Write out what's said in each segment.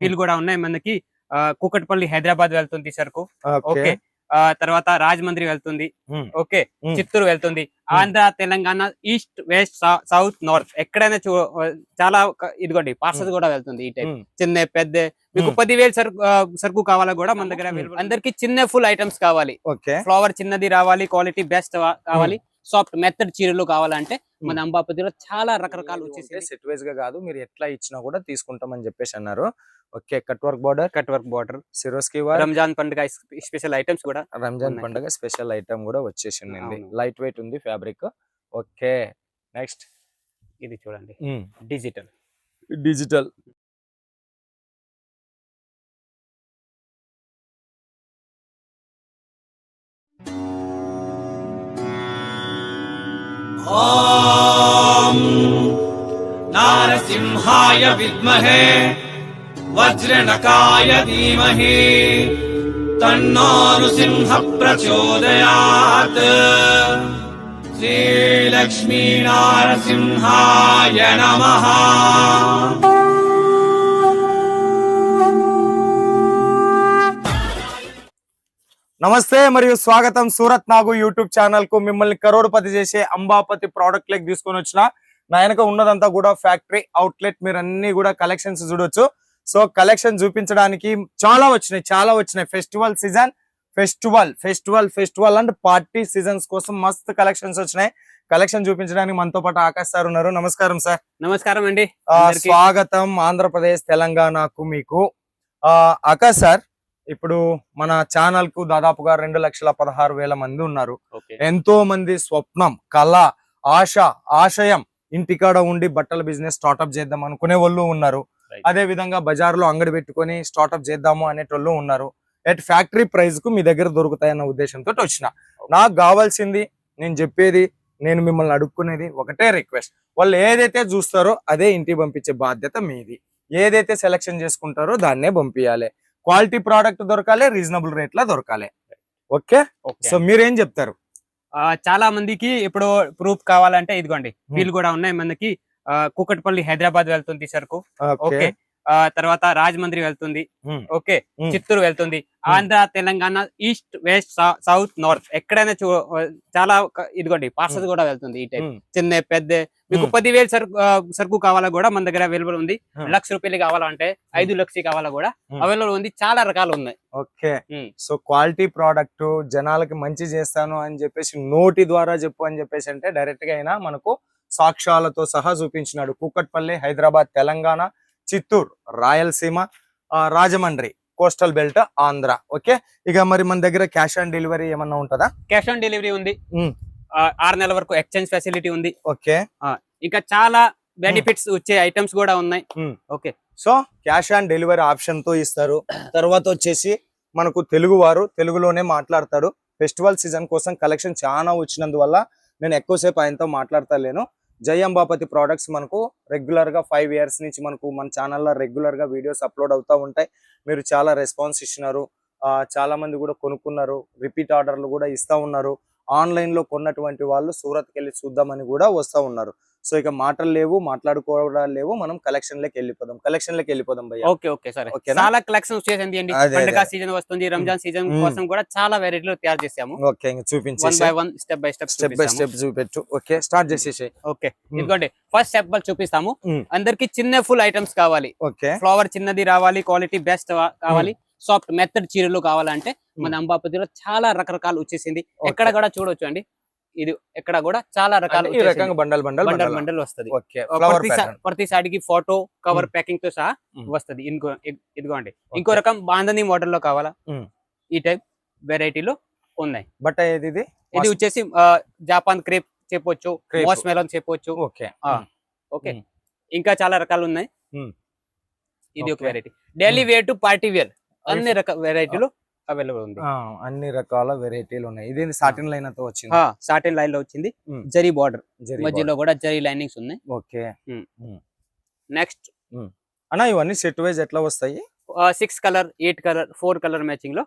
వీళ్ళు కూడా ఉన్నాయి మనకి. కూకట్పల్లి హైదరాబాద్ వెళ్తుంది సరుకు. ఓకే. ఓకే. తర్వాత రాజమండ్రి వెళ్తుంది. ఓకే. చిత్తూరు వెళ్తుంది. Andhra, Telangana, east, west, south, north ఎక్కడైనా చాలా ఇదిగోండి పార్సల్ కూడా వెళ్తుంది. ఈ టైప్ చిన్న పెద్ద మీకు 10,000 సరుకు కావాలా కూడా మన దగ్గర అందరికి చిన్న ఫుల్ ఐటమ్స్ కావాలి. ఫ్లవర్ చిన్నది రావాలి, క్వాలిటీ బెస్ట్ కావాలి, సాఫ్ట్ మెథడ్ చీరలు కావాలంటే మన అంబాపతిలో చాలా రకరకాలు వచ్చేసి సెట్ వైజ్ గా కాదు, మీరు ఎట్లా ఇచ్చినా కూడా తీసుకుంటామని చెప్పేసి అన్నారు. Okay. Cut work border Swarovski Ramzan పండుగ స్పెషల్ ఐటమ్స్ కూడా, రంజాన్ పండుగ స్పెషల్ ఐటమ్ కూడా వచ్చేసింది. లైట్ వెయిట్ ఉంది ఫ్యాబ్రిక్. ఓకే. నెక్స్ట్ ఇది చూడండి, డిజిటల్. ఓం నారసింహాయ విద్మహే వజ్రనకాయ ధీమహి తన్నో నృసింహ ప్రచోదయాత్. శ్రీ లక్ష్మీ నారసింహాయ నమః. నమస్తే మరియు స్వాగతం సూరత్ నాగు యూట్యూబ్ ఛానల్ కు. మిమ్మల్ని కరోడుపతి చేసే అంబాపతి ప్రోడక్ట్ లెక్ తీసుకొని వచ్చిన. నా వెనక ఉన్నదంతా కూడా ఫ్యాక్టరీ అవుట్లెట్. మీరు అన్ని కూడా కలెక్షన్స్ చూడొచ్చు. సో కలెక్షన్ చూపించడానికి చాలా వచ్చినాయి. Festival season, festival and party seasons కోసం మస్తు కలెక్షన్స్ వచ్చినాయి. కలెక్షన్ చూపించడానికి మనతో పాటు ఆకాష్ సార్ ఉన్నారు. నమస్కారం సార్. నమస్కారం అండి. స్వాగతం ఆంధ్రప్రదేశ్ తెలంగాణకు మీకు. ఆకాష్ సార్, ఇప్పుడు మన ఛానల్ కు దాదాపుగా 2,16,000 మంది ఉన్నారు. ఎంతో మంది స్వప్నం, కళ, ఆశయం ఇంటికాడ ఉండి బట్టల బిజినెస్ స్టార్ట్అప్ చేద్దాం అనుకునే వాళ్ళు ఉన్నారు. అదే విధంగా బజార్లో అంగడి పెట్టుకొని స్టార్ట్అప్ చేద్దాము అనేటోళ్ళు ఉన్నారు. ఎట్ ఫ్యాక్టరీ ప్రైస్ కు మీ దగ్గర దొరుకుతాయన్న ఉద్దేశంతో వచ్చిన. నాకు కావాల్సింది, నేను చెప్పేది, నేను మిమ్మల్ని అడుక్కునేది ఒకటే రిక్వెస్ట్. వాళ్ళు ఏదైతే చూస్తారో అదే ఇంటికి పంపించే బాధ్యత మీది. ఏదైతే సెలెక్షన్ చేసుకుంటారో దాన్నే పంపించాలి. క్వాలిటీ ప్రోడక్ట్ దొరకాలి, రీజనబుల్ రేట్ లో దొరకాలి. ఓకే. సో మీరేం చెప్తారు? చాలా మందికి ఇప్పుడు ప్రూఫ్ కావాలంటే ఇదిగోండి, వీళ్ళు కూడా ఉన్నాయి మనకి. కూకట్పల్లి హైదరాబాద్ వెళ్తుంది సరుకు. ఓకే. తర్వాత రాజమండ్రి వెళ్తుంది. ఓకే. చిత్తూరు వెళ్తుంది. Andhra, Telangana, east, west, south, north ఎక్కడైనా చాలా ఇదిగోండి పార్సల్ కూడా వెళ్తుంది. ఈ టైప్ చిన్న పెద్ద మీకు 10,000 సరుకు కావాలా కూడా మన దగ్గర అవైలబుల్ ఉంది. ₹1,00,000 కావాలంటే 5,00,000 కావాలా కూడా అవైలబుల్ ఉంది. చాలా రకాలు ఉన్నాయి. ఓకే. సో క్వాలిటీ ప్రోడక్ట్ జనాలకి మంచి చేస్తాను అని చెప్పేసి నోటి ద్వారా చెప్పు అని చెప్పేసి అంటే డైరెక్ట్ గా అయినా మనకు సాక్ష్యాలతో సహా చూపించినాడు. Kukatpally, Hyderabad, Telangana, Chittoor, Rayalaseema, Rajahmundry, coastal belt, Andhra. Okay. ఇక మరి మన దగ్గర క్యాష్ ఆన్ డెలివరీ ఏమన్నా ఉంటుందా? క్యాష్ ఆన్ డెలివరీ ఉంది. 6 నెలల వరకు ఎక్స్చేంజ్ ఫెసిలిటీ ఉంది. ఓకే. ఇంకా చాలా బెనిఫిట్స్ వచ్చే ఐటమ్స్ కూడా ఉన్నాయి. Okay. So cash on delivery option తో ఇస్తారు. తర్వాత వచ్చేసి మనకు తెలుగులోనే మాట్లాడతాడు. ఫెస్టివల్ సీజన్ కోసం కలెక్షన్ చాలా వచ్చినందువల్ల నేను ఎక్కువసేపు ఆయనతో మాట్లాడతలేను. జై అంబాపతి ప్రోడక్ట్స్ మనకు రెగ్యులర్ గా 5 years నుంచి మనకు మన ఛానల్లో రెగ్యులర్ గా వీడియోస్ అప్లోడ్ అవుతూ ఉంటాయి. మీరు చాలా రెస్పాన్స్ ఇచ్చినారు. చాలా మంది కూడా కొనుక్కున్నారు. రిపీట్ ఆర్డర్లు కూడా ఇస్తా ఉన్నారు. ఆన్లైన్ లో కొన్నటువంటి వాళ్ళు సూరత్కి వెళ్ళి చూద్దామని కూడా వస్తూ ఉన్నారు. సో ఇక మాటలు లేవు, మాట్లాడుకోవడాలు లేవు. మనం కలెక్షన్ లకి వెళ్ళిపోదాం భయ్యా. ఓకే. ఓకే సరే. చాలా కలెక్షన్ వచ్చేసింది అండి. పండుగ సీజన్ వస్తుంది, రంజాన్ సీజన్ కోసం కూడా చాలా వెరైటీలు తయారు చేసాము. ఓకే. చూపించేసి స్టెప్ బై స్టెప్ చూపెట్టు. ఓకే. స్టార్ట్ చేసేసి. ఓకే. ఇదిగోండి ఫస్ట్ స్టెప్ చూపిస్తాము. అందరికి చిన్న ఫుల్ ఐటమ్స్ కావాలి. ఓకే. ఫ్లవర్ చిన్నది రావాలి, క్వాలిటీ బెస్ట్ కావాలి, సాఫ్ట్ మెథడ్ చీరలు కావాలంటే మన అంబాపతిలో చాలా రకరకాలు వచ్చేసింది. ఎక్కడ కూడా చూడొచ్చు అండి. ఇది ఎక్కడ కూడా చాలా రకాల బండల్ వస్తుంది. ప్రతి సైడ్ కి ఫోటో కవర్ ప్యాకింగ్ తో సహా వస్తుంది. ఇదిగోండి ఇంకో రకం బాంధనీ మోడల్ లో కావాలా, ఈ టైప్ వెరైటీలు ఉన్నాయి. బట్ ఇది వచ్చేసి జాపాన్ క్రేప్ చెప్పొచ్చు, మోస్ మెలన్ చెప్పొచ్చు. ఓకే. ఓకే. ఇంకా చాలా రకాలు ఉన్నాయి. ఇది ఒక variety. Daily wear to party wear అన్ని రకాల వెరైటీలు అవైలబుల్ ఉంది. అన్ని రకాల వెరైటీలు ఉన్నాయి. ఇది సాటిన్ లైన్ తో వచ్చింది. సాటిన్ లైన్ లో వచ్చింది. జరీ బార్డర్ మధ్యలో కూడా జరీ లైనింగ్స్ ఉన్నాయి. ఓకే. నెక్స్ట్ అన్న ఇవన్నీ సెట్ వైజ్ ఎట్లా వస్తాయి? 6 కలర్ 8 కలర్ 4 కలర్ మ్యాచింగ్ లో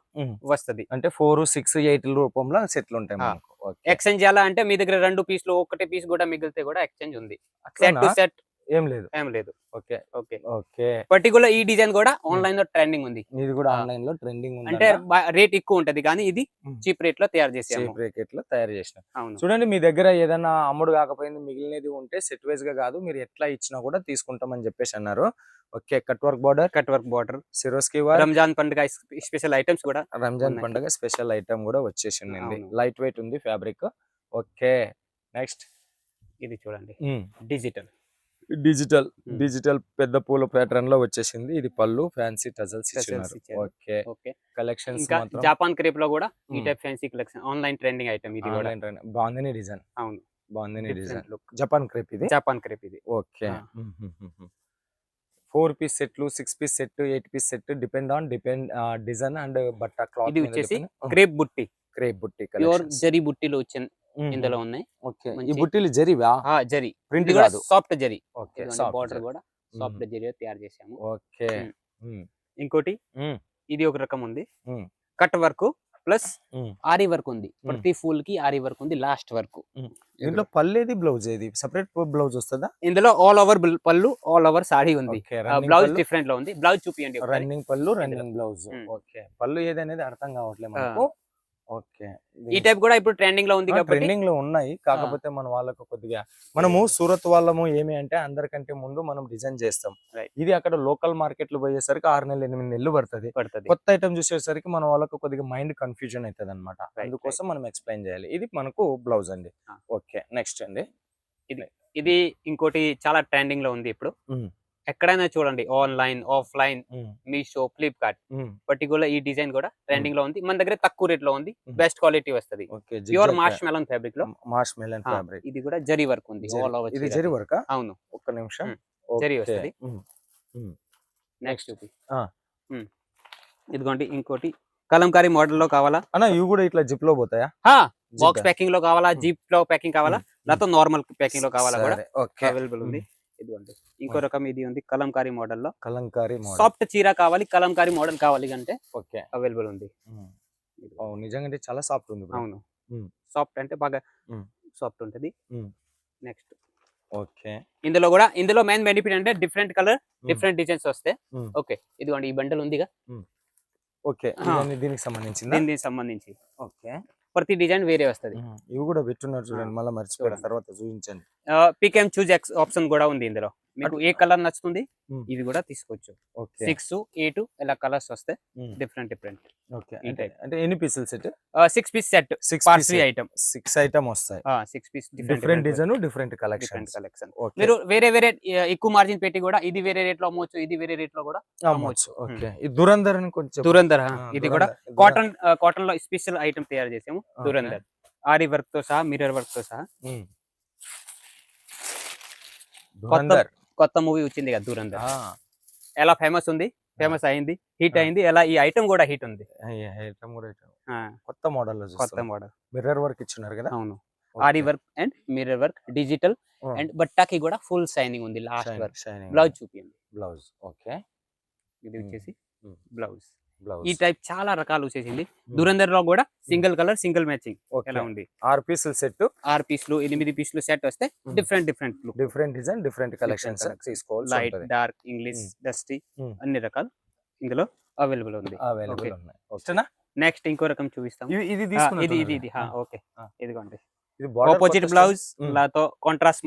వస్తుంది. అంటే 4, 6, 8 రూపంలో సెట్లు ఉంటాయి మనకు. ఎక్స్చేంజ్ చేయాలా అంటే మీ దగ్గర 2 పీసులు 1 పీస్ కూడా మిగిలితే కూడా ఎక్స్చేంజ్ ఉంది. సెట్ టు సెట్ ఏం లేదు. ఏం లేదు. Okay okay. ఓకే. పర్టికులర్ ఈ డిజైన్ కూడా ఆన్లైన్ లో ట్రెండింగ్ ఉంది. ఇది కూడా ఆ. ఆన్లైన్ లో ట్రెండింగ్ ఉంది. అంటే రేట్ ఎక్కువ ఉంటది కానీ ఇది చీప్ రేట్ లో తయారు చేసాము. చీప్ రేట్ లో తయారు చేసిన. అవును. చూడండి మీ దగ్గర ఏదైనా అమ్ముడు కాకపోయింది మిగిలినది ఉంటే సెట్ వైజ్ గా కాదు మీరు ఎట్లా ఇచ్చినా కూడా తీసుకుంటామని చెప్పేసి అన్నారు. Okay. Cut work border Swarovski work, Ramzan పండుగ స్పెషల్ ఐటమ్స్ కూడా రంజాన్ ఉన్నాయి. పండుగ స్పెషల్ ఐటమ్ కూడా వచ్చేసి ఉంది. అవును. లైట్ వెయిట్ ఉంది ఫ్యాబ్రిక్. ఓకే. నెక్స్ట్ ఇది చూడండి డిజిటల్ డిజిటల్ పెద్ద పూల ప్యాటర్న్ లో వచ్చేసింది. ఇది పళ్ళు ఫ్యాన్సీ టజల్స్ Tassels ఇచ్చారు. ఓకే. ఓకే. కలెక్షన్స్ ఇంకా మాత్రం జాపాన్ క్రేప్ లో కూడా ఈ type fancy collection online trending item ఇది కూడా. బాగుంది డిజైన్. అవును. బాగుంది design. Different look. Japan crepe ఇది. జాపాన్ క్రేప్ ఇది. ఓకే. 4 పీస్ సెట్లు, 6 piece set, 8 piece set depend design and బట్ట క్లాత్. ఇది వచ్చేసి క్రేప్ బుట్టి, క్రేప్ బుట్టి ప్యూర్ కలెక్షన్స్. జరీ బుట్టిలో వచ్చిన ఇందులో ఉన్నాయి. ఓకే. ఈ మంచి- బుట్టిలు జరీవా? జరీ ప్రింట్ ఇది కూడా కాదు. సాఫ్ట్ జరీ. ఓకే. బార్డర్ కూడా సాఫ్ట్ జరీ తయారు చేసాము. ఓకే. ఇంకోటి మ్మ్. ఇది ఒక రకం ఉంది. మ్మ్. కట్ వర్క్ ప్లస్ మ్మ్. ఆరి వర్క్ ఉంది. ప్రతి ఫుల్ కి ఆరి వర్క్ ఉంది. లాస్ట్ వర్క్ దీంట్లో పల్లేది బ్లౌజ్ ఏది సెపరేట్ బ్లౌజ్ వస్తుందా? ఇందులో ఆల్ ఓవర్ పళ్ళు, ఆల్ ఓవర్ సాడీ ఉంది. ఓకే. బ్లౌజ్ డిఫరెంట్ లో ఉంది. బ్లౌజ్ చూపియండి ఒకసారి. రన్నింగ్ పళ్ళు, రన్నింగ్ బ్లౌజ్. ఓకే. పళ్ళు ఏదనేది అర్థం కావట్లేదు మనకు. ఓకే. ఈ టైప్ కూడా ఇప్పుడు ట్రెండింగ్ లో ఉంది కాబట్టి ట్రెండింగ్ లో ఉన్నాయి. కాకపోతే మన వాళ్ళకు కొద్దిగా మనము సూరత్ వాళ్ళము ఏమి అంటే అందరికంటే ముందు మనం డిజైన్ చేస్తాం. Right. ఇది అక్కడ లోకల్ మార్కెట్ లో పోయేసరికి 6 నెలలు 8 నెలలు పడుతుంది. కొత్త ఐటమ్ చూసేసరికి మన వాళ్ళకు కొద్దిగా మైండ్ కన్ఫ్యూజన్ అవుతుంది అనమాట. Right, అందుకోసం మనం ఎక్స్ప్లెయిన్ చేయాలి. ఇది మనకు బ్లౌజ్ అండి. ఓకే. నెక్స్ట్ అండి. ఇది ఇంకోటి చాలా ట్రెండింగ్ లో ఉంది ఇప్పుడు. ఎక్కడైనా చూడండి online, offline, Meesho, Flipkart, particular ఈ డిజైన్ కూడా ట్రెండింగ్ లో ఉంది. మన దగ్గర తక్కువ రేట్ లో ఉంది. బెస్ట్ క్వాలిటీ వస్తది. Okay. Pure Marsh melon fabric లో మార్ష్ మెలన్ ఫ్యాబ్రిక్. ఇది కూడా జరీ వర్క్ ఉంది. ఆల్ ఓవర్ ఇది జరీ వర్క్. అవును. ఒక్క నిమిషం. జరీ ఓకే. వస్తది. నెక్స్ట్ ఇదిగోండి ఇంకోటి కలంకారీ మోడల్ లో కావాలా అన్న ఇవి కూడా ఇట్లా జిప్ లో పోతాయా? బాక్స్ ప్యాకింగ్ లో కావాలా, జీప్ లో ప్యాకింగ్ కావాలా, లేకపోతే నార్మల్ ప్యాకింగ్ లో కావాలా కూడా ఓకే. అవైలబుల్ ఉంది. ఇదిగోండి ఇంకో రకం ఇది ఉంది కలంకారీ మోడల్ లో. కలంకారీ మోడల్. సాఫ్ట్ చీర కావాలి, కలంకారీ మోడల్ కావాలి అంటే ఓకే. అవైలబుల్ ఉంది. నిజంగా చాలా సాఫ్ట్ ఉంది. అవును. సాఫ్ట్ అంటే బాగా సాఫ్ట్ ఉంటది. Next okay. ఇందులో మెయిన్ బెనిఫిట్ అంటే డిఫరెంట్ కలర్, డిఫరెంట్ డిజైన్స్ వస్తాయి. ఓకే. ఇదిగోండి ఈ బండల్ ఉందిగా. ఓకే. దీనికి సంబంధించింది. దీనికి సంబంధించి ఓకే. ప్రతి డిజైన్ వేరే వస్తది. ఇవి కూడా పెట్టున్నారు చూడండి. మళ్ళీ మర్చిపోయిన తర్వాత చూపించండి. పిక్ అండ్ చూజ్ ఆప్షన్ కూడా ఉంది ఇందులో. మీకు ఏ కలర్ నచ్చుతుంది ఇది కూడా తీసుకోవచ్చు. 6, 8 ఇలా కలర్స్ వస్తాయి. డిఫరెంట్. ఓకే. అంటే ఎన్ని పీసులు set? 6 piece set. 6 item 6 item వస్తాయి. 6 piece different design, different collection. మీరు వేరే ఎక్కువ మార్జిన్ పెట్టి కూడా ఇది వేరే రేట్ లో అమ్మవచ్చు, ఇది వేరే రేట్ లో కూడా అమ్మవచ్చు. ఓకే. ఈ దురందర్ అని కొంచెం ఇది కూడా కాటన్ లో స్పెషల్ ఐటమ్ తయారు చేసాము. దురందర్ ఆరి వర్క్ తో సహా, మిర్రర్ వర్క్ తో సహా. కొత్త మూవీ వచ్చింది కదా దురందర్. ఎలా ఫేమస్ అయింది, హిట్ అయింది. ఎలా ఈ ఐటమ్ కూడా హిట్ ఉంది. కొత్త మోడల్ మిర్రర్ వర్క్ ఇచ్చినారు కదా. అవును. Aari work and mirror work, digital and బట్టాకి కూడా ఫుల్ షైనింగ్ ఉంది. Last work. బ్లౌజ్ చూపియండి. బ్లౌజ్. ఓకే. ఇది వచ్చేసి బ్లౌజ్. ఈ టైప్ చాలా రకాలు వచ్చేసింది. దురందర్ లో కూడా సింగిల్ కలర్, సింగిల్ మ్యాచింగ్ ఎలా ఉంది. 6 పీసులు సెట్, 6 పీసులు, 8 పీసులు సెట్ వస్తే different look, different design, different collections తీసుకోవాలి. లైట్, డార్క్, ఇంగ్లీష్, డస్టీ అన్ని రకాలు ఇందులో అవైలబుల్ ఉంది. నెక్స్ట్ ఇంకో రకం చూపిస్తాం. ఇది ఓకే. ఇదిగోండి ఆపోజిట్ బ్లౌజ్ లాతో కాంట్రాస్ట్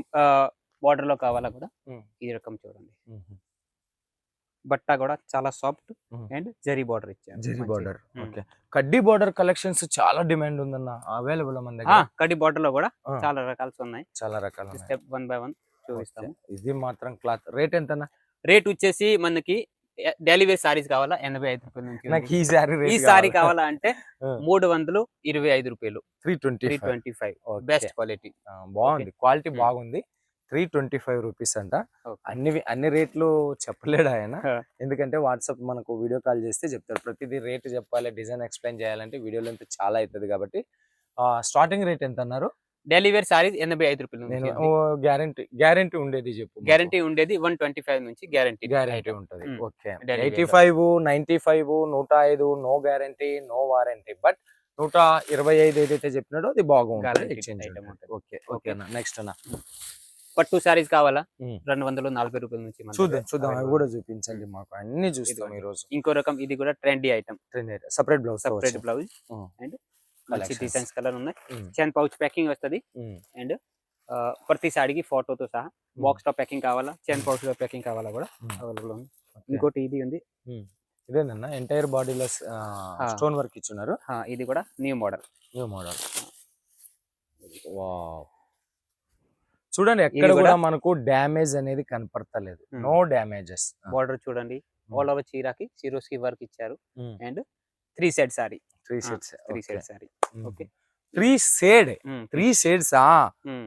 బార్డర్ లో కావాలా కూడా ఈ రకం చూడండి. బట్ట కూడా చాలా సాఫ్ట్ అండ్ జరీ బార్డర్ ఇచ్చారు. జరీ బార్డర్. ఓకే. కడ్డీ బార్డర్ కలెక్షన్స్ చాలా డిమాండ్ ఉందన్న. అవైలబుల్ మన దగ్గర. కడ్డీ బార్డర్ లో కూడా చాలా రకాలు ఉన్నాయి. చాలా రకాలు. స్టెప్ 1 బై 1 చూపిస్తాము. ఇది మాత్రం క్లాత్ రేట్ ఎంతనా? రేట్ వచ్చేసి మనకి డైలీ వేర్ సారీస్ కావాలా 85 రూపాయల నుంచి. నాకు ఈ సారీ కావాలా అంటే 325 రూపాయలు. 325 బెస్ట్ క్వాలిటీ. బాగుంది, క్వాలిటీ బాగుంది. 325 రూపీస్ అంట. అన్ని రేట్లు చెప్పలేడు ఆయన. ఎందుకంటే వాట్సాప్ మనకు వీడియో కాల్ చేస్తే చెప్తారు. ప్రతిదీ రేట్ చెప్పాలి, డిజైన్ ఎక్స్ప్లెయిన్ చేయాలంటే వీడియోలో ఎంత చాలా అవుతుంది కాబట్టి. స్టార్టింగ్ రేట్ ఎంత అన్నారు? డైలీ వేర్ సారీస్ 85 రూపాయలు. నేను గ్యారంటీ ఉండేది చెప్పు. గ్యారంటీ ఉండేది 125 నుంచి గ్యారంటీ ఉంటుంది. Okay. 85, 95, 105 no guarantee, no warranty. But 125 ఏదైతే చెప్పినాడో అది బాగుంటుంది. ఎక్స్చేంజ్. ఓకే. ఓకే అన్న. నెక్స్ట్ అన్న పట్టు సారీస్ కావాలా ఉమ్. 240 రూపాయల నుంచి మన చూద్దాం దగ్గర చూద్దాం అవి available. కూడా చూపించండి మాకు, అన్ని చూస్తాం ఇదిగోండి. ఈ రోజు. ఇంకో రకం ఇది కూడా trendy item, separate blouse separate blouse um. And మంచి Collections. డిజైన్స్ కలర్ ఉన్నాయి. ఉమ్. చైన్ పౌచ్ ప్యాకింగ్ వస్తది అండ్ ప్రతి సాడీకి ఫోటోతో సహా బాక్స్ లో ప్యాకింగ్ కావాలా, చైన్ పౌచ్ లో ప్యాకింగ్ కావాలా కూడా అవైలబుల్ ఉంది. ఇంకోటి ఇది ఉంది, ఇదేనన్నా ఎంటైర్ బాడీలో స్టోన్ వర్క్ ఇచ్చున్నారు. ఇది కూడా న్యూ మోడల్. వావ్, చూడండి ఎక్కడ ఇది కూడా కూడా మనకు డ్యామేజ్ అనేది కనపడతలేదు, నో డ్యామేజెస్. బార్డర్ చూడండి, ఆల్ ఓవర్ చీరాకి సిరోస్కి వర్క్ ఇచ్చారు and 3 set sorry, 3 sets, 3 set sorry. Okay 3 shade, 3 shades.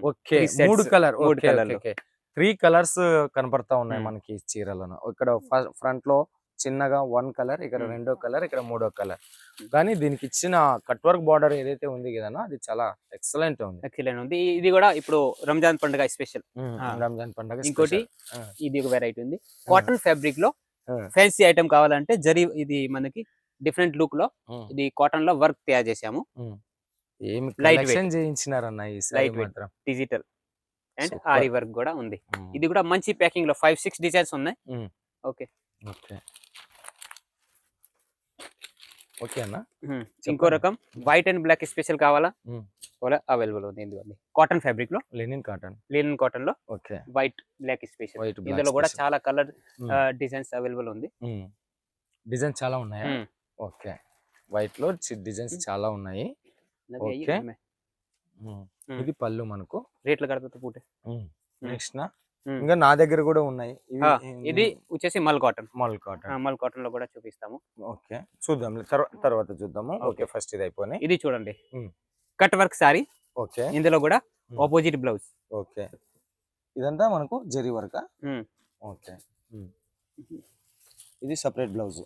Okay, 3 sets, 3 colour, మూడు కలర్లు. 3 కలర్స్ కనపడతా ఉన్నాయి Hmm. మనకి ఈ చీరలను. ఇక్కడ ఫ్రంట్ లో చిన్నగా 1 కలర్, ఇక్కడ 2వ కలర్, ఇక్కడ 3వ కలర్. కానీ దీనికి ఇచ్చిన కట్ వర్క్ బార్డర్ ఏదైతే ఉంది కదా, అది చాలా ఎక్సలెంట్ ఉంది. ఎక్సలెంట్ ఉంది. ఇది కూడా ఇప్పుడు రంజాన్ పండుగ స్పెషల్. రంజాన్ పండుగ ఇంకోటి special. ఇది ఒక వెరైటీ ఉంది, కాటన్ ఫ్యాబ్రిక్ లో ఫ్యాన్సీ ఐటమ్ కావాలంటే జరీ, ఇది మనకి డిఫరెంట్ లుక్ లో ఇది కాటన్ లో వర్క్ తయారు చేసాము. ఏమి Light కలెక్షన్ చేయించినారన్న ఈ సారీ Light weight. మాత్రం. Digital and Super. Aari work కూడా ఉంది. ఇది కూడా మంచి ప్యాకింగ్ లో 5-6 డిజైన్స్ ఉన్నాయి. ఓకే ఓకే ఓకే అన్న. ఇంకో రకం వైట్ అండ్ బ్లాక్ స్పెషల్ కావాలా Hmm. కూడా అవైలబుల్ ఉంది. ఎందుకండి కాటన్ ఫ్యాబ్రిక్ లో, లెనిన్ కాటన్. లినన్ కాటన్ లో okay, white black special. White ఇందులో కూడా బ్లాక్ చాలా కలర్ డిజైన్స్ అవైలబుల్ ఉంది. డిజైన్ చాలా ఉన్నాయా? Hmm. ఓకే, వైట్ లో డిజైన్స్ చాలా ఉన్నాయి. ఓకే. ఇది పళ్ళు మనకు. రేట్లు కడతా పూటే. నెక్స్ట్ నా ఇంకా నా దగ్గర కూడా ఉన్నాయి ఇది వచ్చేసి మల్ కాటన్. మల్ కాటన్. మల్ కాటన్ లో కూడా చూపిస్తాము. ఓకే, చూద్దాం తర్వాత చూద్దాము. ఓకే, ఫస్ట్ ఇది అయిపోయినాయి. ఇది చూడండి, కట్ వర్క్ సారీ. ఓకే, ఇందులో కూడా ఆపోజిట్ బ్లౌజ్. ఓకే, ఇదంతా మనకు జరీ వర్క్. ఓకే, ఇది సెపరేట్ బ్లౌజ్.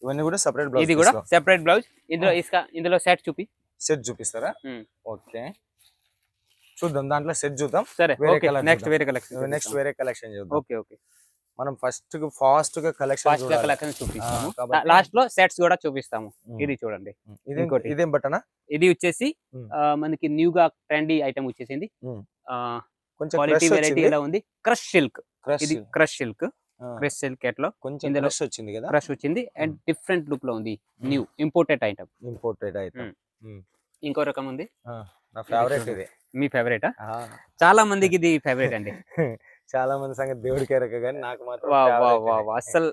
ఇవన్నీ కూడా సెపరేట్ బ్లౌజ్. ఇది కూడా సెపరేట్ బ్లౌజ్. ఇందులో సెట్ చూపి. సెట్ చూపిస్తారా? ఓకే, చూద్దాం దాంట్లో సెట్ చూద్దాం. సరే, వేరే colour నెక్స్ట్ చూద్దాం. వేరే కలెక్షన్. నెక్స్ట్ వేరే కలెక్షన్ చూద్దాం. ఓకే ఓకే, మనం ఫాస్ట్ గా కలెక్షన్ ఫాస్ట్ గా కలెక్షన్ చూపిస్తాము. కాబట్టి- లాస్ట్ లో సెట్స్ కూడా చూపిస్తాము. ఇది చూడండి, ఇంకోటి. ఇదేం బట్టనా? ఇది వచ్చేసి మనకి న్యూ గా ట్రెండీ ఐటమ్ వచ్చేసింది. కొంచెం క్వాలిటీ crush వెరైటీ వచ్చింది. ఇలా ఉంది. Crush silk. Crush. ఇది క్రష్ సిల్క్. ఆ, క్రష్ సిల్క్ లో కొంచెం ఇందులో క్రష్ వచ్చింది కదా. క్రష్ వచ్చింది అండ్ డిఫరెంట్ లుక్ లో ఉంది. New imported item. ఇంపోర్టెడ్ అయితే ఇంకో రకం ఉంది. నా ఫేవరెట్ ఇది. మీ ఫేవరెటా? ఆ, చాలా మందికి ఇది ఫేవరెట్ అండి. చాలా మంది సంగతి దేవుడికి ఎరక కానీ నాకు మాత్రం వా వా favorite వా ఇది. వా, అస్సలు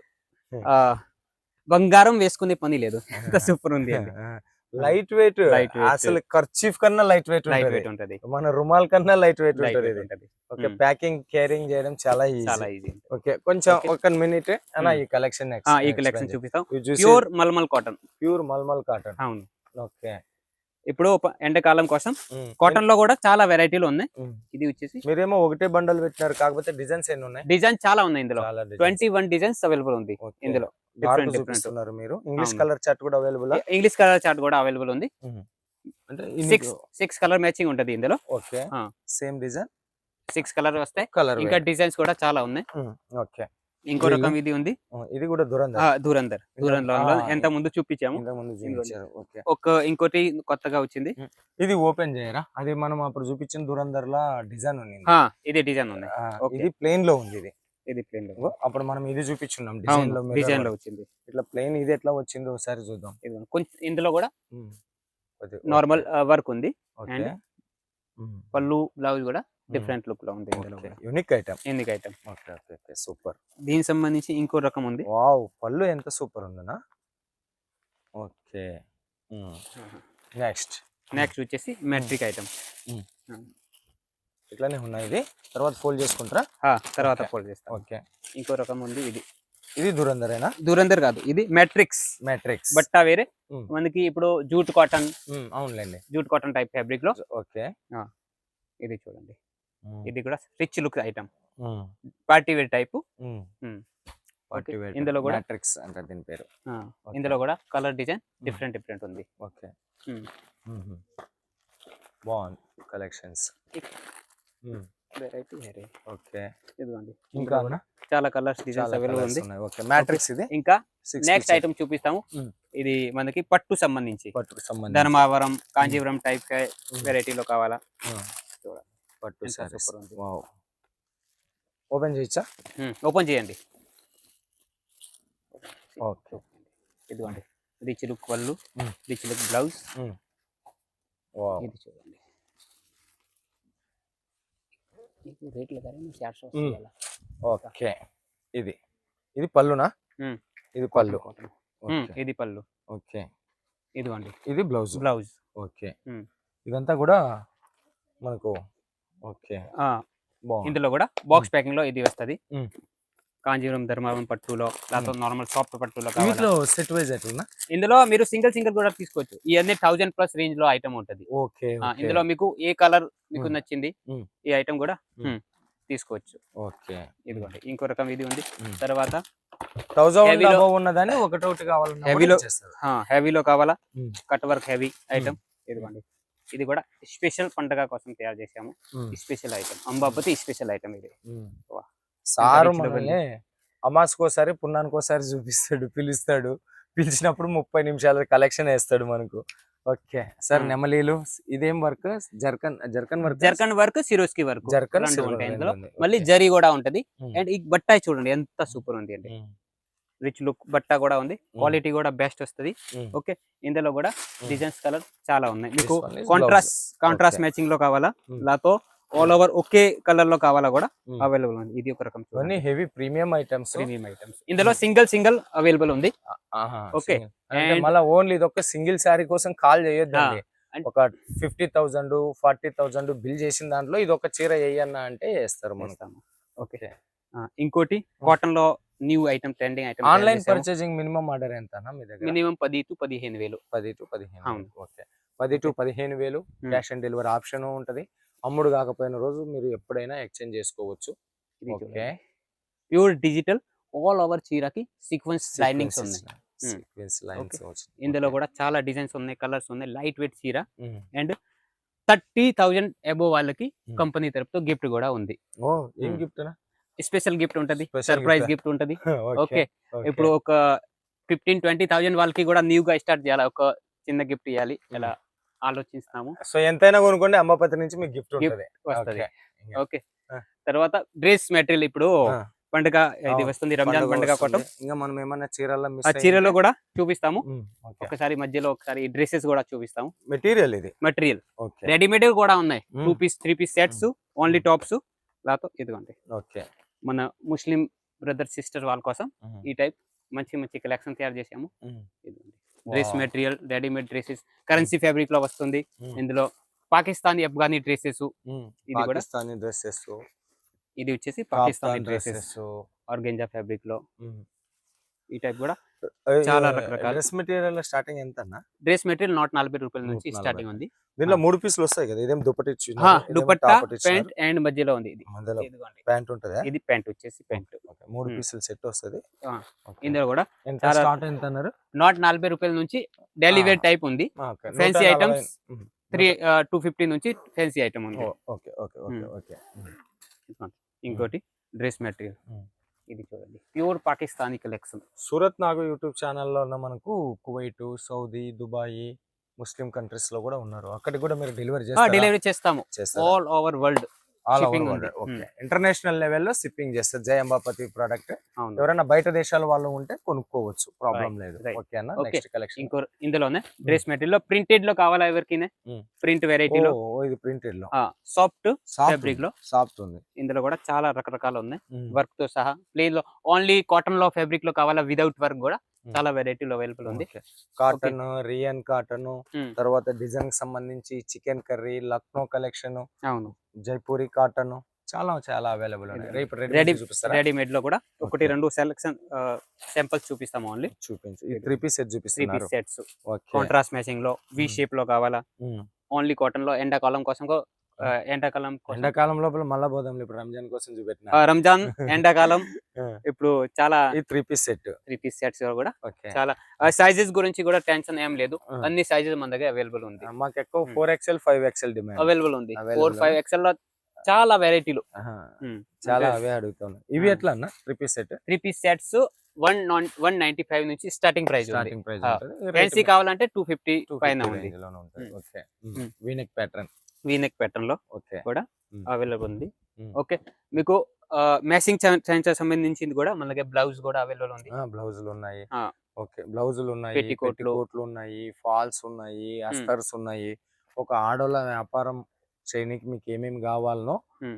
బంగారం వేసుకునే పని లేదు. అంత సూపర్ ఉంది అండి. Light weight. Light weight. అసలు ఖర్చీఫ్ కన్నా లైట్ వెయిట్ లైట్ ఉంటది. వెయిట్ ఉంటది. మన రుమాల్ కన్నా లైట్ వెయిట్ లైట్ ఉంటది వెయిట్ ఇది. ఉంటది. ఓకే, ప్యాకింగ్ క్యారింగ్ చేయడం చాలా చాలా ఈజీ. ఈజీ. ఓకే, కొంచెం Okay. ఒక మినిట్ అన్న ఈ కలెక్షన్ ఈ కలెక్షన్ చూపిస్తాం. Pure pure mulmul cotton. Pure mulmul cotton. అవును. ఓకే, ఇప్పుడు ఎండాకాలం కోసం కాటన్ లో కూడా చాలా వెరైటీలు ఉన్నాయి. ఇది వచ్చేసి మీరేమో ఒకటే బండల్ పెట్టినారు, కాకపోతే డిజైన్స్ ఎన్ని ఉన్నాయి? డిజైన్ చాలా ఉన్నాయి ఇందులో. చాలా designs. 21 డిజైన్స్ అవైలబుల్ ఉంది Okay. ఇందులో. Dark different different. చూపిస్తున్నారు మీరు. ఇంగ్లీష్ అవును. కలర్ చార్ట్ కూడా అవైలబుల్. ఇంగ్లీష్ కలర్ చార్ట్ కూడా అవైలబుల్ ఉంది. అంటే 6 కలర్ మ్యాచింగ్ ఉంటది ఇందులో. ఓకే, ఆ. సేమ్ డిజైన్ 6 కలర్ వస్తాయి. కలర్. ఇంకా డిజైన్స్ కూడా చాలా ఉన్నాయి. ఓకే, ఇంకో రకం ఇది ఉంది, ఇది కూడా దురంధర్. ధురంధర్. ఎంత ముందు చూపించాము. ఇంత ముందు చూపించారు. ఓకే, ఇంకోటి కొత్తగా వచ్చింది. ఇది ఓపెన్ చేయరా? అది మనం అప్పుడు చూపించిన దురంధర్ లా డిజైన్ ఉంది. ఇది డిజైన్ ఉంది. Okay. ఇది ప్లెయిన్ లో ఉంది. ఇది ప్లేన్ లో. ఇగో, అప్పుడు మనం ఇది చూపించున్నాం డిజైన్ లో. డిజైన్ లో వచ్చింది. ఇట్లా ప్లెయిన్ ఇది ఎట్లా వచ్చిందో ఒకసారి చూద్దాం. ఇదిగోండి. కొంచెం ఇందులో కూడా కొద్దిగా. నార్మల్ వర్క్ ఉంది. ఓకే, and పళ్ళు బ్లౌజ్ కూడా డిఫరెంట్ లుక్ లో ఉంది ఇందులో. Unique item. ఎందుకు item. Okay okay okay, super. దీనికి సంబంధించి ఇంకో రకం ఉంది. వావ్, పళ్ళు ఎంత సూపర్ ఉందనా. ఓకే, నెక్స్ట్ వచ్చేసి మెట్రిక్ ఐటమ్. ఇట్లానే ఉన్నాయి. ఇది తర్వాత ఫోల్డ్ చేసుకుంటారా? తర్వాత Okay. ఫోల్డ్ చేస్తాం. ఓకే, ఇంకో రకం ఉంది. ఇది దురంధరేనా? దురంధర్ కాదు, ఇది మెట్రిక్స్. మ్యాట్రిక్స్. బట్ట వేరే. మనకి ఇప్పుడు జూట్ కాటన్, అవునులేండి. జూట్ కాటన్ టైప్ ఫ్యాబ్రిక్ లో. ఓకే, ఇది చూడండి. ఇది కూడా rich look item, party wear type. ఇందులో కూడా మ్యాట్రిక్స్ అంటారు దీని పేరు. ఇందులో కూడా కలర్ డిజైన్ డిఫరెంట్ ఉంది. ఓకే, బాగుంది కలెక్షన్స్. వెరైటీ వేరే. ఓకే, ఇదిగోండి. ఇంకా చాలా కలర్స్ డిజైన్స్ అవైలబుల్ ఉంది. ఓకే, మ్యాట్రిక్స్ ఇది. ఇంకా 6 నెక్స్ట్ ఐటమ్ చూపిస్తాము. ఇది మనకి పట్టు సంబంధించి, పట్టుకు సంబంధించి ధర్మావరం, కాంజీవరం టైప్ వెరైటీలో కావాలా? పట్టు ఎంత సారీస్. super ఉంది. వావ్, ఓపెన్ చేయొచ్చా? ఓపెన్ చేయండి. ఓకే. ఇదిగోండి రిచ్ లుక్ పళ్ళు, రిచ్ లుక్ బ్లౌజ్. వావ్. ఇది చూడండి. రేట్లు కానీ 400 వస్తుంది అలా. ఓకే. ఇది పళ్ళునా? ఇది పళ్ళు. ఇది పళ్ళు. ఓకే. ఇదిగోండి ఇది బ్లౌజ్. బ్లౌజ్. ఓకే. ఇదంతా కూడా మనకు ఓకే. ఇందులో కూడా బాక్స్ ప్యాకింగ్ లో ఇది వస్తది. కాంజీవరం ధర్మవరం పట్టులో లేకపోతే నార్మల్ సాఫ్ట్ పట్టులో వీటిలో సెట్ వైజ్ ఎట్లా? ఇందులో మీరు సింగిల్ కూడా తీసుకోవచ్చు. ఇవన్నీ 1000+ రేంజ్ లో ఐటమ్ ఉంటది. ఓకే. ఇందులో మీకు ఏ కలర్ మీకు నచ్చింది ఈ ఐటమ్ కూడా తీసుకోవచ్చు. ఓకే. ఇదిగోండి ఇంకో రకం ఇది ఉంది. తర్వాత 1000 అబౌవ్ ఉన్నదాన్ని ఒకటి కావాలన్నా హెవీలో కావాలా కట్ వర్క్ హెవీ ఐటమ్. ఇదిగోండి ఇది కూడా స్పెషల్ పండగ కోసం తయారు చేసాము. Special item Ambapathi special item ఇది. సారు మనల్ని అమాస్కోసారి పున్నానికోసారి చూపిస్తాడు, పిలుస్తాడు. పిలిచినప్పుడు 30 నిమిషాల కలెక్షన్ వేస్తాడు మనకు. Okay sir. నెమలీలు ఇదేం వర్క్? జర్కన్ వర్క్, సిరోస్కి వర్క్ రెండు ఉంటాయి ఇందులో. మళ్ళీ జరీ కూడా ఉంటది. అండ్ ఈ బట్ట చూడండి ఎంత సూపర్ ఉంది అండి. రిచ్ లుక్ బట్ట కూడా ఉంది. క్వాలిటీ కూడా బెస్ట్ వస్తుంది. ఓకే. ఇందులో కూడా డిజైన్స్ కలర్ చాలా ఉన్నాయి. మీకు కాంట్రాస్ట్ మ్యాచింగ్ లో కావాలా లాతో ఆల్ ఓవర్ ఒకే కలర్ లో కావాలా కూడా అవైలబుల్ ఉంది. ఇది ఒక రకం హెవీ ప్రీమియం ఐటమ్స్. ఇందులో సింగిల్ అవైలబుల్ ఉంది. ఓకే. మళ్ళీ ఓన్లీ ఇది ఒక సింగిల్ శారీ కోసం కాల్ చేయొద్దండి. ఒక 50,000 40,000 బిల్ చేసిన దాంట్లో ఇది ఒక చీర వేయన్నా అంటే వేస్తారు మనకు. ఓకే. ఇంకోటి కాటన్ లో new item trending item. Online purchasing minimum order ఎంత మీ దగ్గర? Minimum 10 to 15,000. 10 to 15,000. Okay. 10 to 15,000 cash on delivery option ఉంటది. అమ్ముడు కాకపోయిన రోజు మీరు ఎప్పుడైనా ఎక్స్చేంజ్ చేసుకోవచ్చు. Okay. Pure digital all over చీరకి సీక్వెన్స్ లైనింగ్స్ ఉన్నాయి. ఇందులో కూడా చాలా డిజైన్స్ ఉన్నాయి, కలర్స్ ఉన్నాయి. లైట్ వెయిట్ చీర అండ్ 30,000 అబోవ్ వాళ్ళకి కంపెనీ తరపుతో గిఫ్ట్ కూడా ఉంది. ఏం గిఫ్ట్? స్పెషల్ గిఫ్ట్ ఉంటది, సర్ప్రైజ్ గిఫ్ట్ ఉంటది. ఓకే. ఇప్పుడు ఒక 15-20,000 వాళ్ళకి కూడా న్యూ గా స్టార్ట్ చేయాలి, ఒక చిన్న గిఫ్ట్ ఇవ్వాలి ఇలా ఆలోచిస్తాము. సో ఎంతైనా కొనుక్కోండి, అమ్మపతి నుంచి మీకు గిఫ్ట్ వస్తుంది. ఓకే. తర్వాత డ్రెస్ మెటీరియల్ ఇప్పుడు పండుగ ఇది వస్తుంది, రంజాన్ పండుగ కోసం ఇంకా మనం ఏమన్నా చీరలో కూడా చూపిస్తాము. ఒకసారి మధ్యలో ఒకసారి డ్రెస్సెస్ కూడా చూపిస్తాము. మెటీరియల్ రెడీమేడ్ కూడా ఉన్నాయి. 2 piece 3 piece sets, only tops లాతో. ఇదిగోండి మన ముస్లిం బ్రదర్ సిస్టర్ వాళ్ళ కోసం ఈ టైప్ మంచి కలెక్షన్ తయారు చేసాము. ఇదిగోండి dress material, readymade dresses, currency fabric లో వస్తుంది. ఇందులో పాకిస్తానీ అఫ్ఘానీ డ్రెస్సెస్, ఇది కూడా డ్రెస్సెస్. ఇది వచ్చేసి పాకిస్తానీ డ్రెస్సెస్ ఆర్గెంజా ఫ్యాబ్రిక్ లో. ఈ టైప్ కూడా చాలా రకరకాల డ్రెస్ మెటీరియల్ స్టార్టింగ్ ఎంత అన్న? డ్రెస్ మెటీరియల్ 140 రూపాయల నుంచి స్టార్టింగ్ ఉంది. దీనిలో 3 పీసులు వస్తాయి కదా. ఇదేం దుపట్టా ప్యాంట్ అండ్ మధ్యలో ఉంది. ఇది ప్యాంట్ ఉంటదా? ఇది ప్యాంట్ వచ్చేసి ప్యాంట్ 3 పీసులు సెట్ వస్తది. ఇందులో కూడా స్టార్ట్ ఎంత అన్నారు? 140 రూపాయల నుంచి డైలీ వేర్ టైప్ ఉంది. ఫ్యాన్సీ ఐటమ్స్ 250 నుంచి ఫ్యాన్సీ ఐటమ్ ఉంది. ఇంకోటి డ్రెస్ మెటీరియల్, ఇది చూడండి ప్యూర్ పాకిస్తానీ కలెక్షన్. సూరత్ నాగు యూట్యూబ్ ఛానల్లో ఉన్న మనకు Kuwait, Saudi, Dubai, Muslim countries లో కూడా ఉన్నారు. అక్కడికి కూడా మీరు డెలివరీ చేస్తాము. ఆల్ ఓవర్ వరల్డ్ ఇంటర్నేషనల్ లెవెల్లో షిప్పింగ్ చేస్తారు. జై అంబాపతి ప్రోడక్ట్ ఎవరైనా బయట దేశాల వాళ్ళు ఉంటే కొనుక్కోవచ్చు, ప్రాబ్లం లేదు. నెక్స్ట్ కలెక్షన్ ఇందులోనే డ్రెస్ మెటీరియల్ ప్రింటెడ్ లో కావాలా ఎవరికైనా? ప్రింట్ వెరైటీలో ఇది ప్రింటెడ్ లో సాఫ్ట్ ఫ్యాబ్రిక్ లో సాఫ్ట్ ఉంది. ఇందులో కూడా చాలా రకరకాలు ఉన్నాయి, వర్క్ తో సహా. ప్లేన్ లో ఓన్లీ కాటన్ లో ఫ్యాబ్రిక్ లో కావాలా వితౌట్ వర్క్ కూడా చాలా వెరైటీలో అవైలబుల్ ఉంది. కాటన్, రియన్ కాటన్, తర్వాత డిజైన్ కి సంబంధించి చికెన్ కర్రీ, లక్నో కలెక్షన్, అవును జైపూరి కాటన్, చాలా అవైలబుల్ ఉన్నాయి. రెడీమేడ్ లో కూడా 1-2 సెలెక్షన్ శాంపిల్స్ చూపిస్తాము. ఓన్లీ చూపించు. ఈ 3 పీస్ సెట్ చూపిస్తున్నారు. 3 పీస్ సెట్స్ కాంట్రాస్ట్ మ్యాచింగ్ లో వి షేప్ లో కావాలా? ఓన్లీ కాటన్ లో ఎండాకాలం కోసం ఎండాకాలం లోపల మళ్ళా పోదాం. ఇప్పుడు రంజాన్ కోసం చూపెట్టిన రంజాన్ ఎండాకాలం ఇప్పుడు చాలా 3 పీస్ సెట్స్ కూడా చాలా సైజెస్ గురించి కూడా టెన్షన్ ఏం లేదు. అన్ని సైజెస్ మన దగ్గర అవైలబుల్ ఉంది. మాకు ఎక్కువ 4XL 5XL డిమాండ్ అవైలబుల్ ఉంది. 4-5XL లో చాలా వెరైటీలు చాలా అవే అడుగుతున్నాను. ఇవి ఎట్లా అన్న 3 పీస్ సెట్? 3 పీస్ సెట్స్ 195 నుంచి స్టార్టింగ్ ప్రైస్. ఫ్యాన్సీ కావాలంటే 250 పైన ఉంది. వీనెక్ ప్యాటర్న్ లో కూడా అవైలబుల్ ఉంది. ఓకే. మీకు మ్యాచింగ్ సైన్స్ సంబంధించింది కూడా మనకి బ్లౌజ్ కూడా అవైలబుల్ ఉంది. బ్లౌజులు ఉన్నాయి. ఆ. ఓకే, బ్లౌజులు ఉన్నాయి, పెట్టికోట్లు. పెట్టికోట్లు ఉన్నాయి, ఫాల్స్ ఉన్నాయి, అస్తర్స్ ఉన్నాయి. ఒక ఆడోళ్ళ వ్యాపారం చేయడానికి మీకు ఏమేమి కావాలనో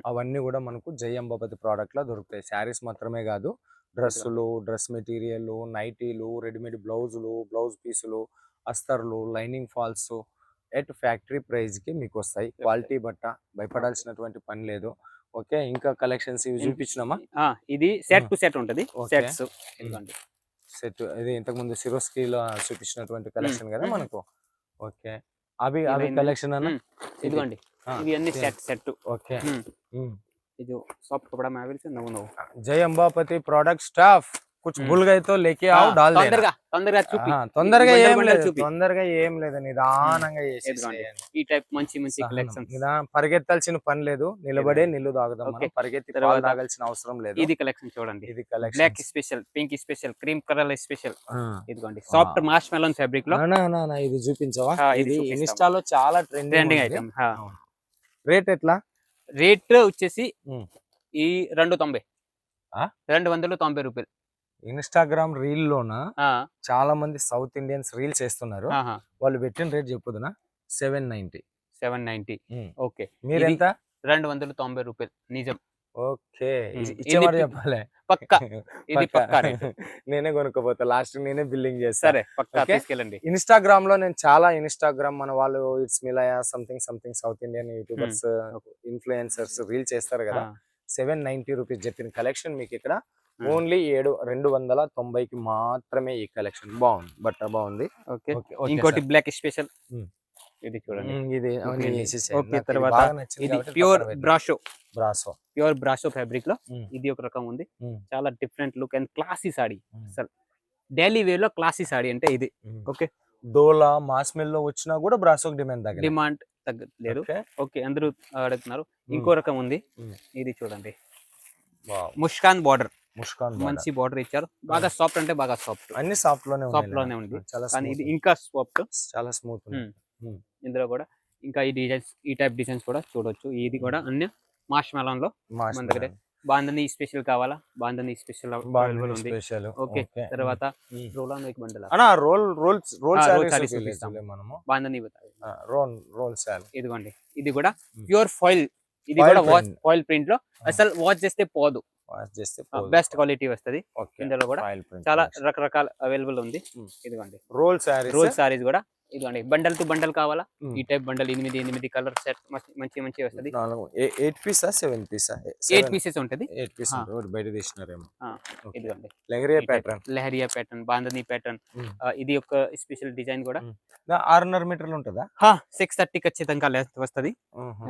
అవన్నీ కూడా మనకు జై అంబాపతి ప్రోడక్ట్ లో దొరుకుతాయి. శారీస్ మాత్రమే కాదు, డ్రెస్సులు, డ్రెస్ మెటీరియల్, నైటీలు, రెడీమేడ్ బ్లౌజులు, బ్లౌజ్ పీసులు, అస్తర్లు, lining falls at factory price కి మీకు వస్తాయి. క్వాలిటీ బట్ట భయపడాల్సినటువంటి పని లేదు. ఓకే, ఇంకా కలెక్షన్స్ ఇవి చూపించినామా? ఇది సెట్ టు సెట్ ఉంటది. సెట్స్ సెట్ ఇది ఇంతకు ముందు సిరోస్కి లో చూపించినటువంటి కలెక్షన్ కదా మనకు. ఓకే, అవి కలెక్షన్ అన్న ఇదిగోండి, ఇవి అన్ని సెట్. ఓకే, ఇది सॉफ्ट कपड़ा में आवेल से नव जय अंबापति प्रोडक्ट स्टाफ कुछ भूल गए तो लेके आओ डाल देना. తొందరగా ఏం లేదు, నిదానంగా ఈ టైప్ మంచి కలెక్షన్. పరిగెత్తాల్సిన పని లేదు, నిలబడే నీళ్లు తాగుదాం, పరిగెత్తి తాగాల్సిన అవసరం లేదు. ఇది కలెక్షన్ చూడండి, ఇది collection black special, pink special, cream colour special. ఇదిగోండి సాఫ్ట్ మార్ష్ మెలన్ ఫ్యాబ్రిక్ లో. ఇది చూపించవా? ఇది ఇన్స్టాలో చాలా ట్రెండింగ్ ఐటమ్. రేట్ ఎట్లా? రేట్ వచ్చేసి ఈ 290 రూపాయలు. ఇన్స్టాగ్రామ్ రీల్ లోన చాలా మంది సౌత్ ఇండియన్స్ రీల్స్ చేస్తున్నారు. వాళ్ళు పెట్టిన రేట్ చెప్పుదునా 790. ఓకే, మీరెంత? 290 రూపాయలు. నిజం. ఓకే, ఇచ్చేవారు చెప్పాలి. పక్కా ఇది పక్కా రేట్. నేనే కొనుక్కోపోతా, లాస్ట్ నేనే బిల్లింగ్ చేస్తా. సరే, పక్కా తీసుకెళ్ళండి. ఇన్స్టాగ్రామ్ లో నేను చాలా మన వాళ్ళు ఇట్స్ మిలయా something south Indian YouTubers influencers reel చేస్తారు కదా. 790 రూపీస్ చెప్పిన కలెక్షన్ మీకు ఇక్కడ ఓన్లీ 290కి మాత్రమే. ఈ కలెక్షన్ బాగుంది, బట్ట బాగుంది. ఓకే, ఇంకోటి బ్లాక్ స్పెషల్. ఇది చూడండి, ఇది తర్వాత ఇది ప్యూర్ బ్రాషో ఫ్యాబ్రిక్ లో ఇది ఒక రకం ఉంది. చాలా different look and classy saree. అసలు డైలీ వేర్ లో క్లాసీ సాడీ అంటే ఇది. ఓకే, డోలా మాస్మెల్ లో వచ్చినా కూడా బ్రాసో డిమాండ్ తగ్గలేదు. ఓకే, అందరూ అడుగుతున్నారు. ఇంకో రకం ఉంది, ఇది చూడండి, ముష్కాన్ బార్డర్. మంచి బార్డర్ ఇచ్చారు, బాగా సాఫ్ట్ అంటే బాగా సాఫ్ట్, అన్ని సాఫ్ట్ లోనే ఉంది. కానీ ఇది ఇంకా సాఫ్ట్, చాలా స్మూత్. ఇందులో కూడా ఇంకా ఈ డిజైన్స్, ఈ టైప్ డిజైన్స్ కూడా చూడొచ్చు. ఇది కూడా అన్ని మార్ష్ మెలన్ లో మన దగ్గర. బాంధనీ స్పెషల్ కావాలా, బాంధనీ స్పెషల్ ఉంది. ఓకే, తర్వాత రోలాన్ एक बंडल బాంధనీ ఇదిగోండి, ఇది కూడా ప్యూర్ ఫాయిల్. ఇది కూడా ఫాయిల్ ప్రింట్ లో అసలు వాచ్ చేస్తే పోదు, బెస్ట్ క్వాలిటీ వస్తది. ఇందులో కూడా చాలా రకరకాల అవైలబుల్ ఉంది. ఇదిగోండి రోల్ సారీస్ కూడా. ఇదిగోండి బండల్ టు బండల్ కావాలా, ఈ టైప్ బండల్ 8 కలర్ సెట్ మంచి వస్తది. 8 పీసా 7 పీసా? 8 పీసెస్ ఉంటది. 8 పీస్ బయట తీసినారేమో. ఇదిగోండి లెహరియా ప్యాటర్న్, బాంధనీ ప్యాటర్న్. ఇది ఒక స్పెషల్ డిజైన్ కూడా. 6.5 మీటర్లు ఉంటదా? 630 ఖచ్చితంగా లెంత్ వస్తది.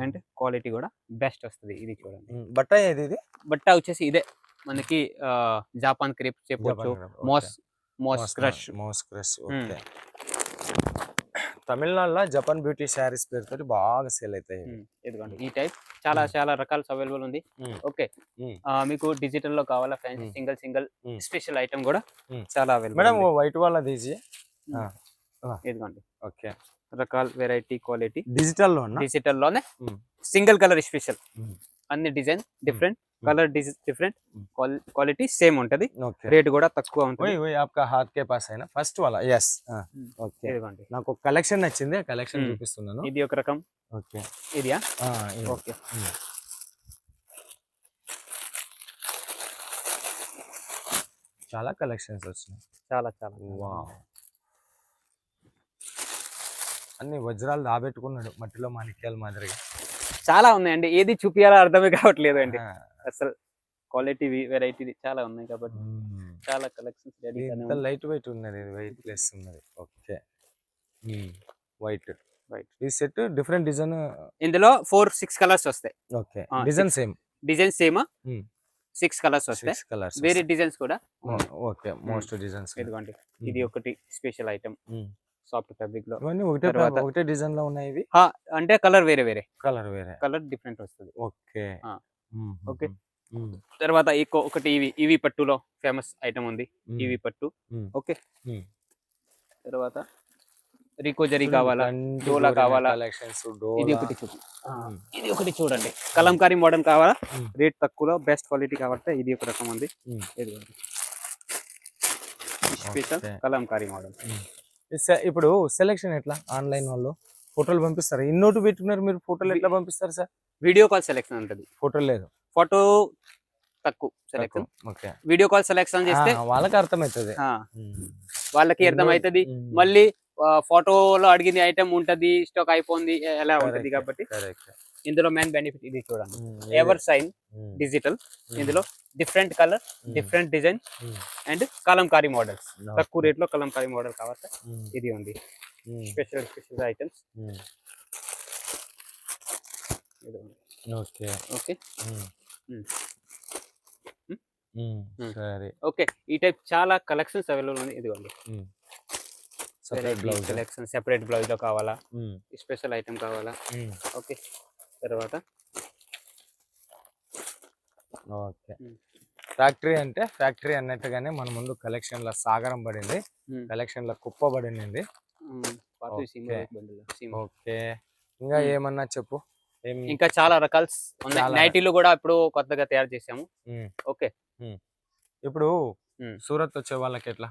అండ్ క్వాలిటీ కూడా బెస్ట్ వస్తది. ఇది చూడండి, బట్ట ఏది? ఇది బట్ట వచ్చేసి ఇదే మనకి జాపాన్ క్రేప్ చెప్పొచ్చు, మోస్ క్రష్. ఓకే, తమిళనాడులో జపాన్ బ్యూటీ శారీస్ పేరుతో బాగా సేల్ అవుతాయి. ఇదిగోండి ఈ టైప్ చాలా రకాల అవైలబుల్ ఉంది. ఓకే, మీకు డిజిటల్ లో కావాలా, ఫ్యాన్సీ సింగిల్ స్పెషల్ ఐటమ్ కూడా చాలా అవైలబుల్. మేడం వైట్ వాళ్ళ దీజీ. ఇదిగోండి, ఓకే, రకాల వెరైటీ క్వాలిటీ డిజిటల్ లోనే సింగిల్ కలర్ స్పెషల్. అన్ని design different, colour different, quality same ఉంటది, రేట్ కూడా తక్కువ ఉంటుంది. आपका हाथ के पास है ना फर्स्ट वाला? यस. ఓకే, నాకు ఒక కలెక్షన్ నచ్చింది, కలెక్షన్ చూపిస్తున్నాను. ఇది ఒక రకం. ఓకే, ఇదియా? ఓకే, చాలా కలెక్షన్స్ వచ్చినాయి. చాలా వావ్, అన్ని వజ్రాలు దాబెట్టుకున్నాడు మట్టిలో మాణిక్యాల మాదిరిగా. చాలా ఉన్నాయండి, ఏది చూపియాలో అర్థమే కావట్లేదు అండి. అసలు క్వాలిటీ వెరైటీ చాలా ఉన్నాయి కాబట్టి చాలా కలెక్షన్స్. లైట్ వెయిట్ ఉన్నది, వెయిట్ లెస్ ఉన్నది. ఓకే, వైట్ ఈ సెట్ డిఫరెంట్ డిజైన్. ఇందులో 4-6 కలర్స్ వస్తాయి. ఓకే, డిజైన్ సేమ్ 6 కలర్స్ వస్తాయి, వేరే డిజైన్స్ కూడా. Okay, most designs. ఇదిగోండి, ఇది ఒకటి స్పెషల్ ఐటమ్ సాఫ్ట్ ఫ్యాబ్రిక్ లో. ఒకటే డిజైన్ లో ఉన్నాయి ఇవి, అంటే కలర్ వేరే కలర్ డిఫరెంట్ వస్తుంది. ఓకే, ఓకే, తర్వాత ఒకటి ఇవి పట్టులో ఫేమస్ ఐటమ్ ఉంది, ఇవి పట్టు. ఓకే, తర్వాత రికో జరీ కావాలా, డోలా కావాలా, కలెక్షన్స్ ఇది ఒకటి ఇది ఒకటి చూడండి. కలంకారీ మోడల్ కావాలా, రేట్ తక్కువలో బెస్ట్ క్వాలిటీ కావాలంటే ఇది ఒక రకం ఉంది. ఇది స్పెషల్ కలంకారీ మోడల్. ఇప్పుడు సెలెక్షన్ ఎట్లా? ఆన్లైన్ వాళ్ళు ఫోటోలు పంపిస్తారు, ఇన్నోటు పెట్టుకున్నారు మీరు, ఫోటోలు ఎట్లా పంపిస్తారు సార్? వీడియో కాల్ సెలెక్షన్ ఉంటుంది, ఫోటో లేదు, ఫోటో తక్కువ సెలెక్షన్. వీడియో కాల్ సెలెక్షన్ చేస్తే వాళ్ళకి అర్థమవుతుంది, వాళ్ళకి అర్థమవుతుంది. మళ్ళీ ఫోటోలో అడిగింది ఐటమ్ ఉంటది, స్టాక్ అయిపోయింది ఎలా ఉంటది. కాబట్టి ఇందులో మెయిన్ బెనిఫిట్ ఇది చూడండి, ఎవర్ సైన్ డిజిటల్. ఇందులో different colour, different design and Kalamkari models. తక్కువ రేట్ లో కలంకారీ మోడల్ కావాలి ఇది ఉంది. Special special items. Okay okay సరే. ఓకే, ఈ టైప్ చాలా కలెక్షన్స్ అవైలబుల్ ఉంది. ఇదిగోండి సెలెక్షన్. సెపరేట్ బ్లౌజ్ లో కావాలా, స్పెషల్ ఐటమ్ కావాలా. ఓకే, తర్వాత ఓకే ఫ్యాక్టరీ అంటే ఫ్యాక్టరీ అన్నట్టుగానే మన ముందు కలెక్షన్ ల సాగరం పడింది, కలెక్షన్ ల కుప్ప పడింది. ఓకే, ఇంకా ఏమన్నా చెప్పు. ఇంకా చాలా రకాలు ఉన్నాయి. నైటీలు కూడా ఇప్పుడు కొత్తగా తయారు చేసాము. ఓకే, ఇప్పుడు సూరత్ వచ్చే వాళ్ళకి ఎట్లా?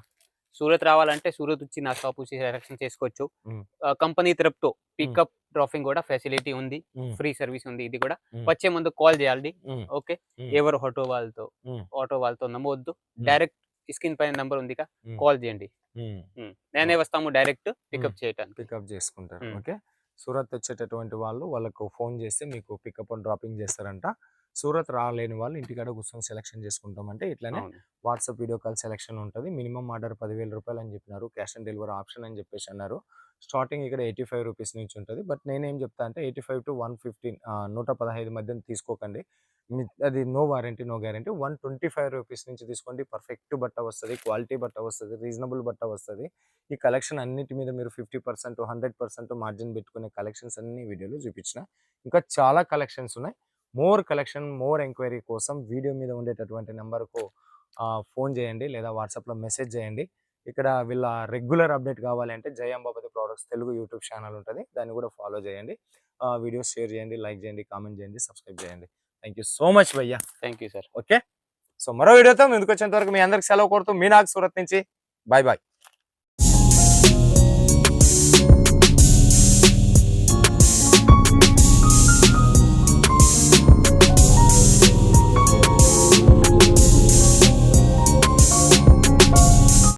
సూరత్ రావాలంటే సూరత్ వచ్చి నా షాప్ వచ్చి సెలెక్షన్ చేసుకోవచ్చు. కంపెనీ తరపుతో పికప్ డ్రాపింగ్ కూడా ఫెసిలిటీ ఉంది, ఫ్రీ సర్వీస్ ఉంది. ఇది కూడా వచ్చే ముందు కాల్ చేయాలి. ఓకే, ఎవరు ఆటో వాళ్ళతో నమ్మవద్దు, డైరెక్ట్ స్క్రీన్ పైన నంబర్ ఉంది, కాల్ చేయండి. నేనే వస్తాము డైరెక్ట్ పికప్ చేయటానికి. పికప్ చేసుకుంటారు. ఓకే, సూరత్ వచ్చేటటువంటి వాళ్ళకు ఫోన్ చేస్తే మీకు పికప్ అండ్ డ్రాపింగ్ చేస్తారంట. సూరత్ రాలేని వాళ్ళు ఇంటికాడ కూర్చొని సెలెక్షన్ చేసుకుంటామంటే ఇట్లానే వాట్సాప్ వీడియో కాల్ సెలెక్షన్ ఉంటుంది. మినిమం ఆర్డర్ 10,000 రూపాయలు అని చెప్పినారు, క్యాష్ ఆన్ డెలివరీ ఆప్షన్ అని చెప్పేసి అన్నారు. స్టార్టింగ్ ఇక్కడ 85 రూపీస్ నుంచి ఉంటుంది. బట్ నేనేం చెప్తా అంటే 85 to 115 115 మధ్య తీసుకోకండి. అది no warranty no guarantee. 125 rupees నుంచి తీసుకోండి. పర్ఫెక్ట్ బట్ట వస్తుంది, క్వాలిటీ బట్ట వస్తుంది, రీజనబుల్ బట్ట వస్తుంది. ఈ కలెక్షన్ అన్నిటి మీద మీరు 50% 100% మార్జిన్ పెట్టుకునే కలెక్షన్స్ అన్ని వీడియోలో చూపించిన. ఇంకా చాలా కలెక్షన్స్ ఉన్నాయి. మోర్ కలెక్షన్, మోర్ ఎంక్వైరీ కోసం వీడియో మీద ఉండేటటువంటి నెంబర్కు ఫోన్ చేయండి లేదా వాట్సాప్లో మెసేజ్ చేయండి. ఇక్కడ వీళ్ళ రెగ్యులర్ అప్డేట్ కావాలంటే జై Ambapathi products Telugu YouTube channel ఉంటుంది, దాన్ని కూడా ఫాలో చేయండి. వీడియోస్ షేర్ చేయండి, లైక్ చేయండి, కామెంట్ చేయండి, సబ్స్క్రైబ్ చేయండి. థ్యాంక్ యూ సో మచ్ భయ్యా. Thank you sir. Okay, so మరో వీడియోతో ముందుకు వచ్చేంత వరకు మీ అందరికి సెలవు కోరుతూ మీ నాగ్ సూరత్ నుంచి. Bye bye.